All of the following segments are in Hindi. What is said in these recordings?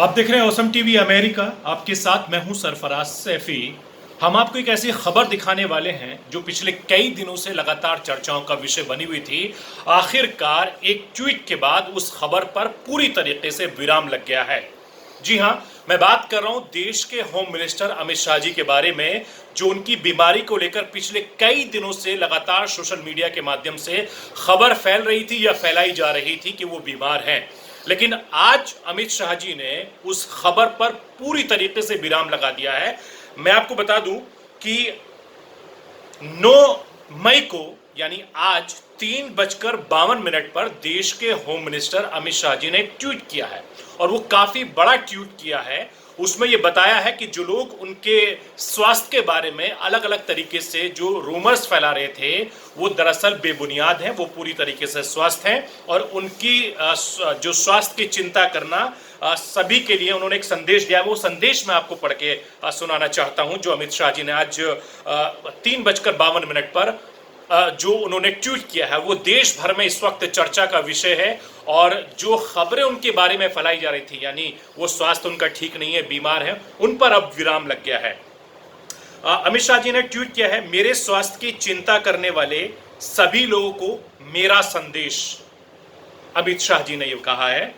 आप देख रहे हैं औसम टीवी अमेरिका। आपके साथ मैं हूं सरफराज सैफी। हम आपको एक ऐसी खबर दिखाने वाले हैं जो पिछले कई दिनों से लगातार चर्चाओं का विषय बनी हुई थी। आखिरकार एक ट्वीट के बाद उस खबर पर पूरी तरीके से विराम लग गया है। जी हां, मैं बात कर रहा हूं देश के होम मिनिस्टर अमित शाह जी के बारे में, जो उनकी बीमारी को लेकर पिछले कई दिनों से लगातार सोशल मीडिया के माध्यम से खबर फैल रही थी या फैलाई जा रही थी कि वो बीमार हैं। लेकिन आज अमित शाह जी ने उस खबर पर पूरी तरीके से विराम लगा दिया है। मैं आपको बता दूं कि 9 मई को यानी आज 3:52 पर देश के होम मिनिस्टर अमित शाह जी ने ट्वीट किया है और वो काफी बड़ा ट्वीट किया है। उसमें ये बताया है कि जो लोग उनके स्वास्थ्य के बारे में अलग अलग तरीके से जो रूमर्स फैला रहे थे वो दरअसल बेबुनियाद हैं, वो पूरी तरीके से स्वस्थ हैं और उनकी जो स्वास्थ्य की चिंता करना सभी के लिए उन्होंने एक संदेश दिया है। वो संदेश मैं आपको पढ़ के सुनाना चाहता हूं जो अमित शाह जी ने आज 3:52 पर जो उन्होंने ट्वीट किया है। वो देश भर में इस वक्त चर्चा का विषय है और जो खबरें उनके बारे में फैलाई जा रही थी यानी वो स्वास्थ्य उनका ठीक नहीं है, बीमार है, उन पर अब विराम लग गया है। अमित शाह जी ने ट्वीट किया है, मेरे स्वास्थ्य की चिंता करने वाले सभी लोगों को मेरा संदेश। अमित शाह जी ने ये कहा है।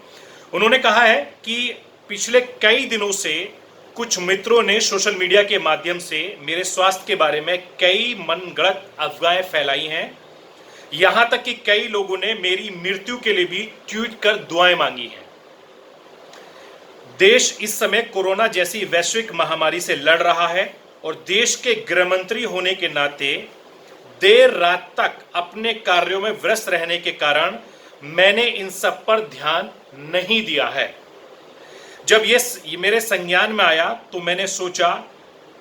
उन्होंने कहा है कि पिछले कई दिनों से कुछ मित्रों ने सोशल मीडिया के माध्यम से मेरे स्वास्थ्य के बारे में कई मनगढ़ंत अफवाहें फैलाई हैं। यहां तक कि कई लोगों ने मेरी मृत्यु के लिए भी ट्वीट कर दुआएं मांगी हैं। देश इस समय कोरोना जैसी वैश्विक महामारी से लड़ रहा है और देश के गृह मंत्री होने के नाते देर रात तक अपने कार्यों में व्यस्त रहने के कारण मैंने इन सब पर ध्यान नहीं दिया है। जब ये मेरे संज्ञान में आया तो मैंने सोचा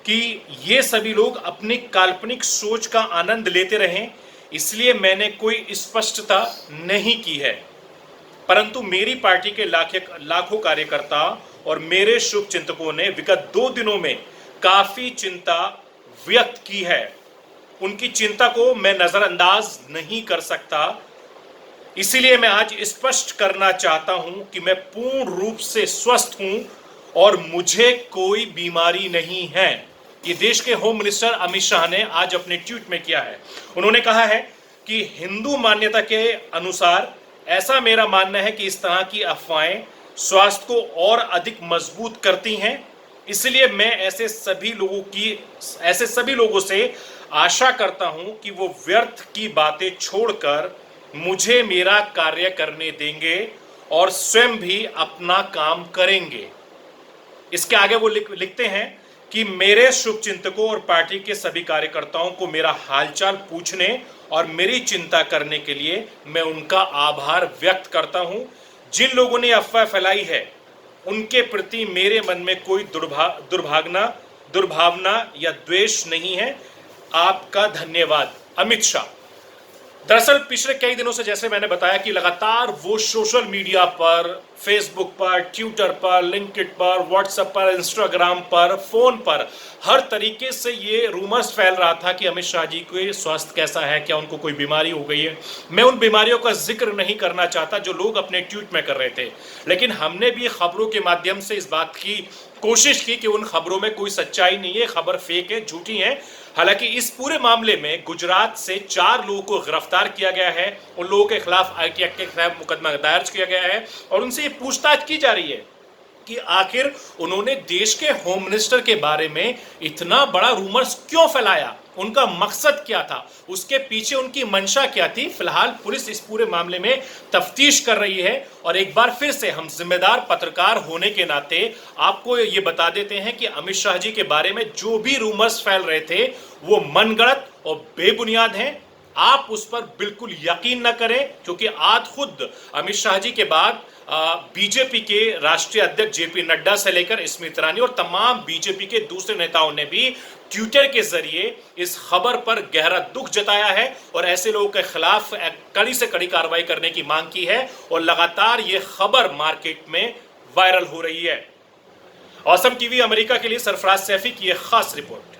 कि ये सभी लोग अपनी काल्पनिक सोच का आनंद लेते रहें, इसलिए मैंने कोई स्पष्टता नहीं की है। परंतु मेरी पार्टी के लाखों कार्यकर्ता और मेरे शुभचिंतकों ने विगत 2 दिनों में काफी चिंता व्यक्त की है। उनकी चिंता को मैं नजरअंदाज नहीं कर सकता। इसीलिए मैं आज स्पष्ट करना चाहता हूं कि मैं पूर्ण रूप से स्वस्थ हूं और मुझे कोई बीमारी नहीं है। ये देश के होम मिनिस्टर अमित शाह ने आज अपने ट्वीट में किया है। उन्होंने कहा है कि हिंदू मान्यता के अनुसार ऐसा मेरा मानना है कि इस तरह की अफवाहें स्वास्थ्य को और अधिक मजबूत करती हैं। इसलिए मैं ऐसे सभी लोगों से आशा करता हूं कि वो व्यर्थ की बातें छोड़कर मुझे मेरा कार्य करने देंगे और स्वयं भी अपना काम करेंगे। इसके आगे वो लिखते हैं कि मेरे शुभचिंतकों और पार्टी के सभी कार्यकर्ताओं को मेरा हालचाल पूछने और मेरी चिंता करने के लिए मैं उनका आभार व्यक्त करता हूं। जिन लोगों ने अफवाह फैलाई है उनके प्रति मेरे मन में कोई दुर्भावना या द्वेष नहीं है। आपका धन्यवाद। अमित शाह। दरअसल पिछले कई दिनों से जैसे मैंने बताया कि लगातार वो सोशल मीडिया पर, फेसबुक पर, ट्विटर पर, लिंक्डइन पर, व्हाट्सएप पर, इंस्टाग्राम पर, फोन पर हर तरीके से ये रूमर्स फैल रहा था कि अमित शाह जी को स्वास्थ्य कैसा है, क्या उनको कोई बीमारी हो गई है। मैं उन बीमारियों का जिक्र नहीं करना चाहता जो लोग अपने ट्वीट में कर रहे थे, लेकिन हमने भी खबरों के माध्यम से इस बात की कोशिश की कि उन खबरों में कोई सच्चाई नहीं है, खबर फेक है, झूठी है। हालांकि इस पूरे मामले में गुजरात से 4 लोगों को गिरफ्तार किया गया है। उन लोगों के खिलाफ आईटी एक्ट के खिलाफ मुकदमा दर्ज किया गया है और उनसे ये पूछताछ की जा रही है कि आखिर उन्होंने देश के होम मिनिस्टर के बारे में इतना बड़ा रूमर्स क्यों फैलाया, उनका मकसद क्या था, उसके पीछे उनकी मंशा क्या थी। फिलहाल पुलिस इस पूरे मामले में तफ्तीश कर रही है और एक बार फिर से हम जिम्मेदार पत्रकार होने के नाते आपको ये बता देते हैं कि अमित शाह जी के बारे में जो भी रूमर्स फैल रहे थे वो मनगढ़ंत और बेबुनियाद हैं। आप उस पर बिल्कुल यकीन न करें, क्योंकि आज खुद अमित शाह जी के बाद बीजेपी के राष्ट्रीय अध्यक्ष जेपी नड्डा से लेकर स्मृति ईरानी और तमाम बीजेपी के दूसरे नेताओं ने भी ट्विटर के जरिए इस खबर पर गहरा दुख जताया है और ऐसे लोगों के खिलाफ कड़ी से कड़ी कार्रवाई करने की मांग की है और लगातार ये खबर मार्केट में वायरल हो रही है। औसम टीवी अमेरिका के लिए सरफराज सैफी की यह खास रिपोर्ट।